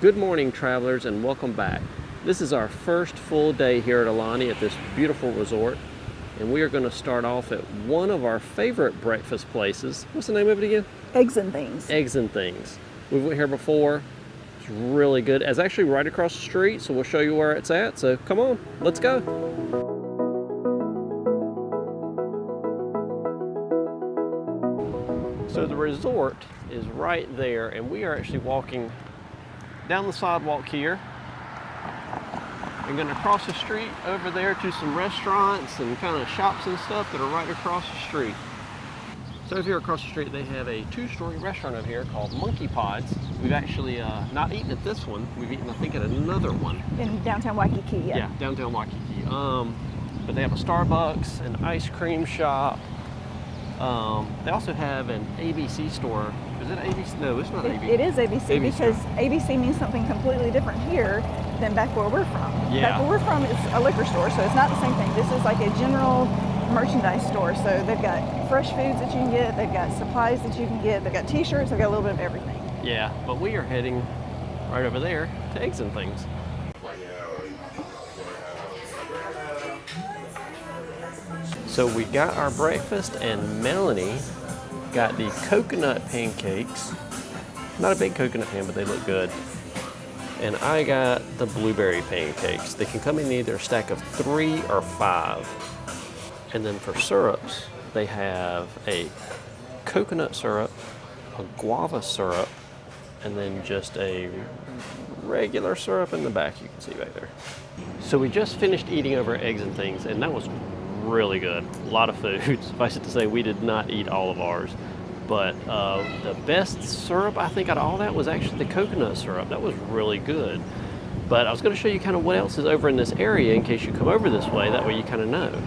Good morning, travelers, and welcome back. This is our first full day here at Aulani at this beautiful resort, and we are going to start off at one of our favorite breakfast places. What's the name of it again? Eggs and Things. Eggs and Things. We went here before. It's really good. It's actually right across the street, so we'll show you where it's at. So come on, let's go. So the resort is right there, and we are actually walking down the sidewalk here. We're going to cross the street over there to some restaurants and kind of shops and stuff that are right across the street. So over here across the street they have a two-story restaurant over here called Monkey Pods. We've actually not eaten at this one. We've eaten, I think, at another one. In downtown Waikiki, yeah. Yeah, downtown Waikiki. But they have a Starbucks, an ice cream shop. They also have an ABC store. Is it ABC? No, it's not ABC. It is ABC because ABC means something completely different here than back where we're from. Yeah. Back where we're from is a liquor store, so it's not the same thing. This is like a general merchandise store. So they've got fresh foods that you can get, they've got supplies that you can get, they've got t-shirts, they've got a little bit of everything. Yeah, but we are heading right over there to Eggs and Things. So we got our breakfast, and Melanie got the coconut pancakes. Not a big coconut pan, but they look good. And I got the blueberry pancakes. They can come in either a stack of 3 or 5. And then for syrups, they have a coconut syrup, a guava syrup, and then just a regular syrup in the back you can see back there. So we just finished eating over at Eggs and Things, and that was really good. A lot of food. Suffice it to say, we did not eat all of ours. But the best syrup, I think, out of all that was actually the coconut syrup. That was really good. But I was going to show you kind of what else is over in this area in case you come over this way. That way you kind of know.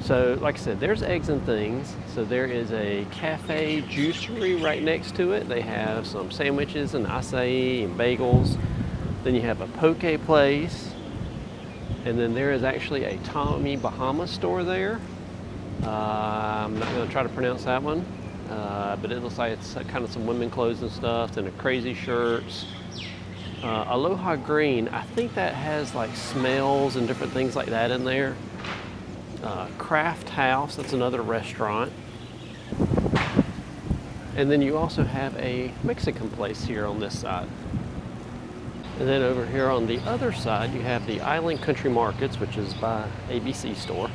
So, like I said, there's Eggs and Things. So there is a cafe juicery right next to it. They have some sandwiches and acai and bagels. Then you have a poke place. And then there is actually a Tommy Bahama store there. I'm not going to try to pronounce that one, but it looks like it's kind of some women clothes and stuff, and crazy shirts. Aloha Green, I think that has like smells and different things like that in there. Craft House, that's another restaurant. And then you also have a Mexican place here on this side. And then over here on the other side, you have the Island Country Markets, which is by ABC store.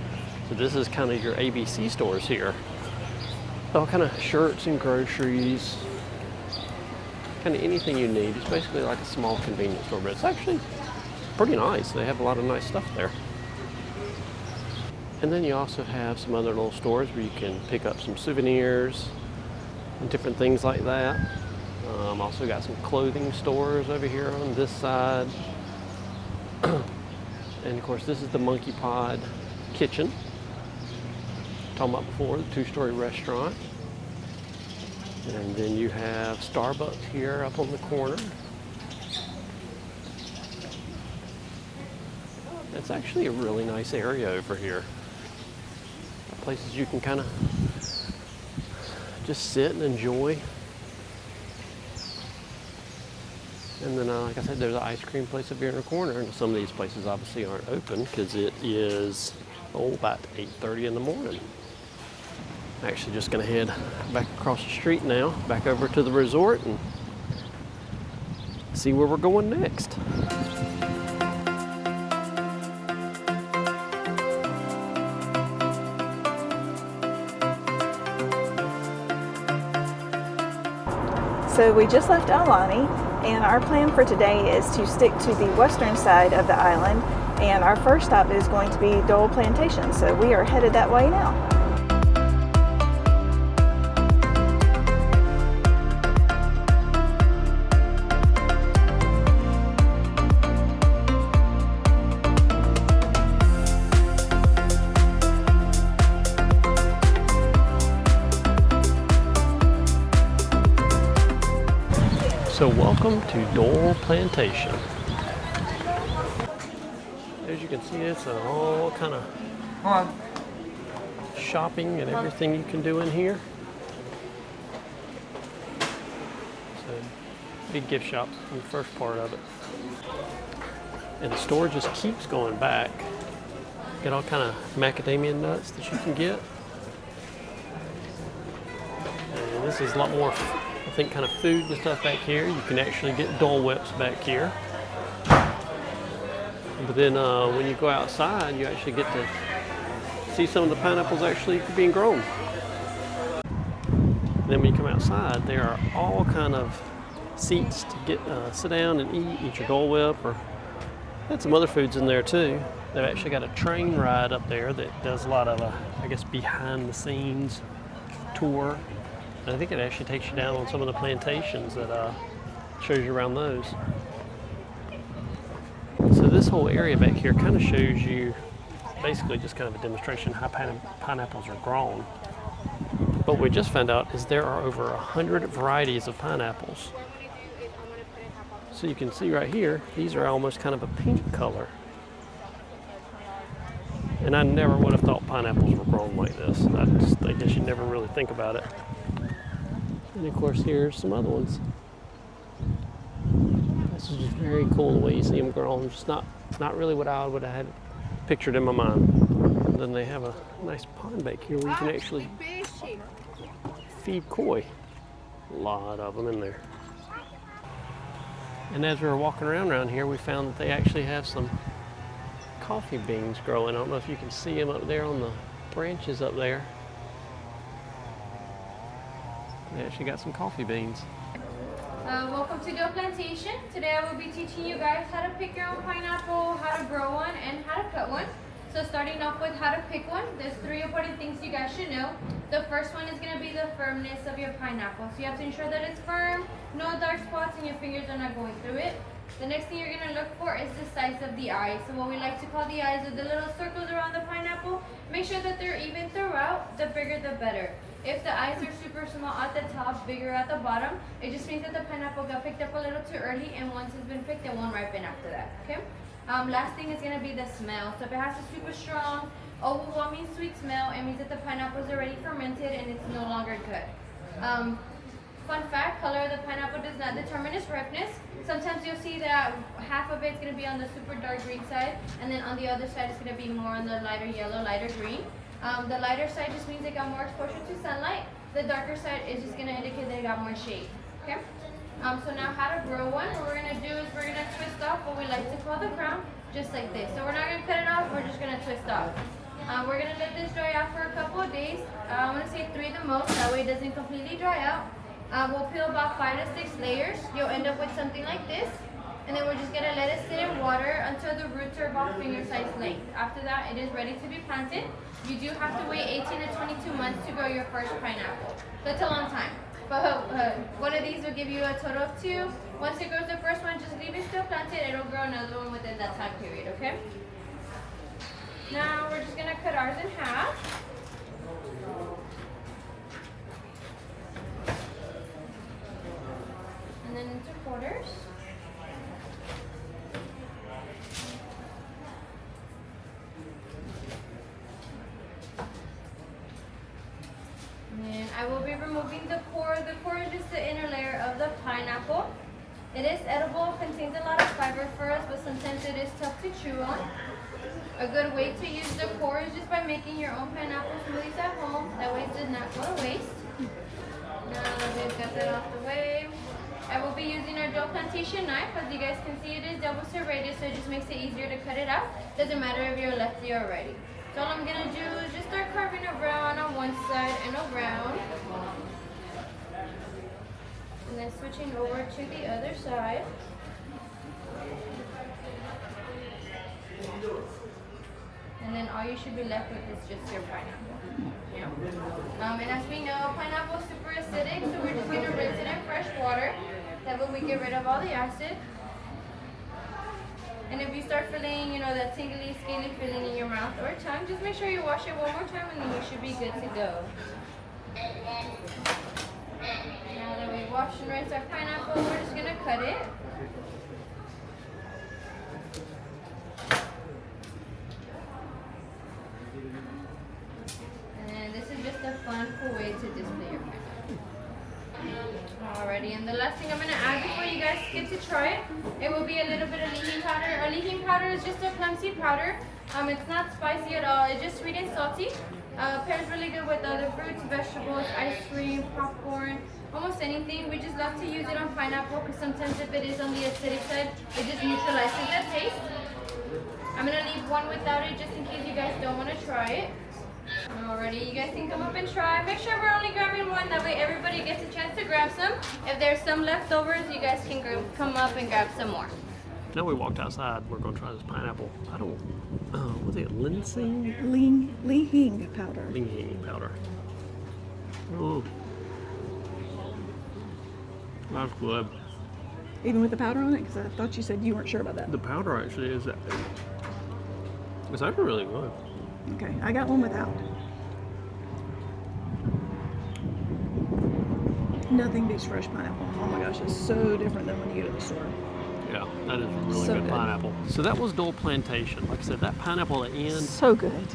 So this is kind of your ABC stores here. All kind of shirts and groceries, kind of anything you need. It's basically like a small convenience store, but it's actually pretty nice. They have a lot of nice stuff there. And then you also have some other little stores where you can pick up some souvenirs and different things like that. Also got some clothing stores over here on this side. And of course this is the Monkey Pod kitchen. Talking about before, the two-story restaurant. And then you have Starbucks here up on the corner. It's actually a really nice area over here. Places you can kind of just sit and enjoy. And then, like I said, there's an ice cream place over here in the corner. And some of these places obviously aren't open because it is, about 8:30 in the morning. I'm actually just going to head back across the street now, back over to the resort and see where we're going next. So we just left Aulani, and our plan for today is to stick to the western side of the island, and our first stop is going to be Dole Plantation. So we are headed that way now. So welcome to Dole Plantation. As you can see, it's all kind of shopping and everything you can do in here. So big gift shop in the first part of it. And the store just keeps going back. Got all kind of macadamia nuts that you can get. And this is a lot more, I think, kind of food and stuff back here. You can actually get Dole Whips back here. But then when you go outside, you actually get to see some of the pineapples actually being grown. And then when you come outside, there are all kind of seats to get sit down and eat your Dole Whip, or had some other foods in there too. They've actually got a train ride up there that does a lot of, I guess, behind the scenes tour. And I think it actually takes you down on some of the plantations that shows you around those. So this whole area back here kind of shows you basically just kind of a demonstration how pineapples are grown. But what we just found out is there are over 100 varieties of pineapples. So you can see right here, these are almost kind of a pink color. And I never would have thought pineapples were grown like this. I guess you never really think about it. And of course, here's some other ones. This is just very cool the way you see them grown. Just not really what I would have had pictured in my mind. And then they have a nice pond back here where you can actually feed koi. A lot of them in there. And as we were walking around here, we found that they actually have some coffee beans growing. I don't know if you can see them up there on the branches up there. They actually got some coffee beans. Welcome to Dole Plantation. Today I will be teaching you guys how to pick your own pineapple, how to grow one, and how to cut one. So starting off with how to pick one, there's 3 important things you guys should know. The first one is going to be the firmness of your pineapple. So you have to ensure that it's firm, no dark spots, and your fingers are not going through it. The next thing you're going to look for is the size of the eyes. So what we like to call the eyes are the little circles around the pineapple. Make sure that they're even throughout. The bigger the better. If the eyes are super small at the top, bigger at the bottom, it just means that the pineapple got picked up a little too early, and once it's been picked, it won't ripen after that, okay? Last thing is going to be the smell. So if it has a super strong, overwhelming sweet smell, it means that the pineapple is already fermented and it's no longer good. Fun fact, color of the pineapple does not determine its ripeness. Sometimes you'll see that half of it's going to be on the super dark green side, and then on the other side it's going to be more on the lighter yellow, lighter green. The lighter side just means it got more exposure to sunlight. The darker side is just going to indicate that it got more shade. Okay? So now how to grow one, what we're going to do is we're going to twist off what we like to call the crown, just like this. So we're not going to cut it off, we're just going to twist off. We're going to let this dry out for a couple of days. I want to say 3 the most, that way it doesn't completely dry out. We'll peel about 5 to 6 layers. You'll end up with something like this. And then we're just going to let it sit in water until the roots are about finger size length. After that, it is ready to be planted. You do have to wait 18 to 22 months to grow your first pineapple. So it's a long time. But one of these will give you a total of 2. Once it grows the first one, just leave it still planted. It'll grow another one within that time period, okay? Now we're just going to cut ours in half. And then into quarters. And I will be removing the core. The core is just the inner layer of the pineapple. It is edible, contains a lot of fiber for us, but sometimes it is tough to chew on. A good way to use the core is just by making your own pineapple smoothies at home. That way it does not go to waste. Now that we've got that off the way, I will be using our Dole Plantation knife. As you guys can see, it is double serrated, so it just makes it easier to cut it out. Doesn't matter if you're lefty or righty. So all I'm going to do is just start carving around on one side and around. And then switching over to the other side. And then all you should be left with is just your pineapple. Yeah. And as we know, pineapple is super acidic, so we're just going to rinse it in fresh water. That way we get rid of all the acid. And if you start feeling, that tingly, scaly feeling in your mouth or tongue, just make sure you wash it one more time and then you should be good to go. Now that we washed and rinsed our pineapple, we're just going to cut it. And this is just a fun, cool way to display your pineapple. Alrighty, and the last thing I'm going to add before you guys get to try it. It will be a little bit of leaking powder. Our leaking powder is just a plum seed powder. It's not spicy at all. It's just sweet and salty. Pairs really good with other fruits, vegetables, ice cream, popcorn, almost anything. We just love to use it on pineapple because sometimes if it is on the acidic side, it just neutralizes that taste. I'm gonna leave one without it just in case you guys don't want to try it. Alrighty, you guys can come up and try. Make sure we're only grabbing one, that way everybody gets a chance to grab some. If there's some leftovers, you guys can come up and grab some more. Now we walked outside, we're gonna try this pineapple. I don't, what's it, linseed? Ling powder. Ling powder. Oh. That's good. Even with the powder on it? Because I thought you said you weren't sure about that. The powder actually is, it's actually really good. Okay, I got one without. Nothing beats fresh pineapple. Oh my gosh, it's so different than when you go to the store. Yeah, that is really So good good. pineapple. So that was Dole Plantation. Like I said, that pineapple at the end, So good.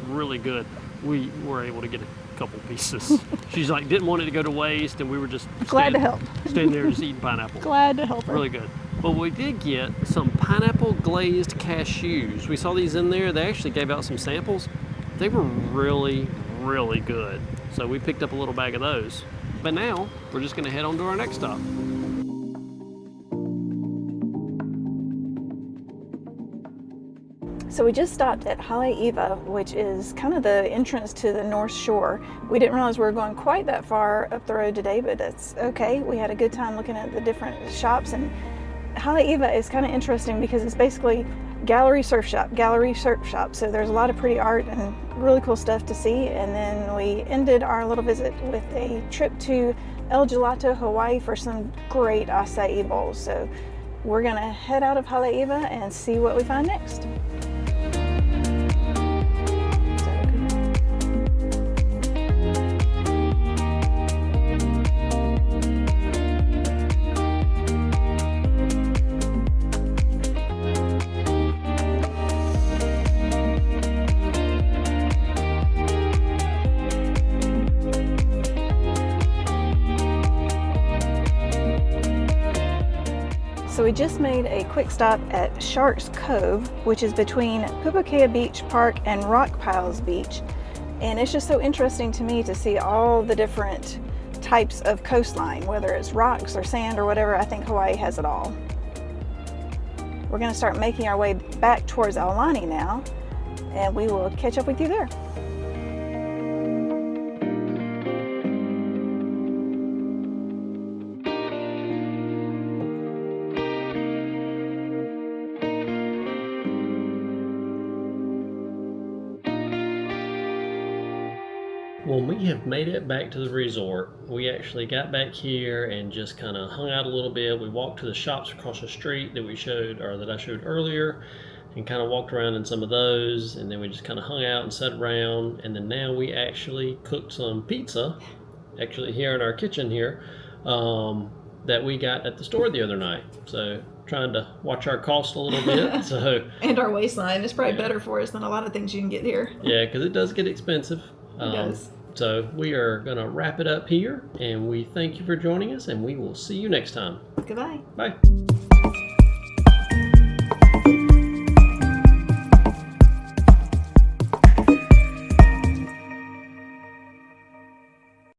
really good. We were able to get a couple pieces. She's like, didn't want it to go to waste, and we were just Glad to help. standing there just eating pineapple. Glad to help her. Really good. But we did get some pineapple glazed cashews. We saw these in there. They actually gave out some samples. They were really, really good. So we picked up a little bag of those. But now we're just gonna head on to our next stop. So we just stopped at Haleiwa, which is kind of the entrance to the North Shore. We didn't realize we were going quite that far up the road today, but that's okay. We had a good time looking at the different shops, and Haleiwa is kind of interesting because it's basically gallery surf shop. So there's a lot of pretty art and really cool stuff to see. And then we ended our little visit with a trip to El Gelato, Hawaii for some great acai bowls. So we're gonna head out of Haleiwa and see what we find next. So we just made a quick stop at Sharks Cove, which is between Pupukea Beach Park and Rock Piles Beach. And it's just so interesting to me to see all the different types of coastline, whether it's rocks or sand or whatever. I think Hawaii has it all. We're gonna start making our way back towards Aulani now, and we will catch up with you there. Well, we have made it back to the resort. We actually got back here and just kind of hung out a little bit. We walked to the shops across the street that we showed, or that I showed earlier, and kind of walked around in some of those, and then we just kind of hung out and sat around, and then now we actually cooked some pizza, actually here in our kitchen here, that we got at the store the other night. So trying to watch our cost a little bit. So And our waistline is probably better for us than a lot of things you can get here. yeah, because it does get expensive. It does. So we are going to wrap it up here, and we thank you for joining us, and we will see you next time. Goodbye. Bye.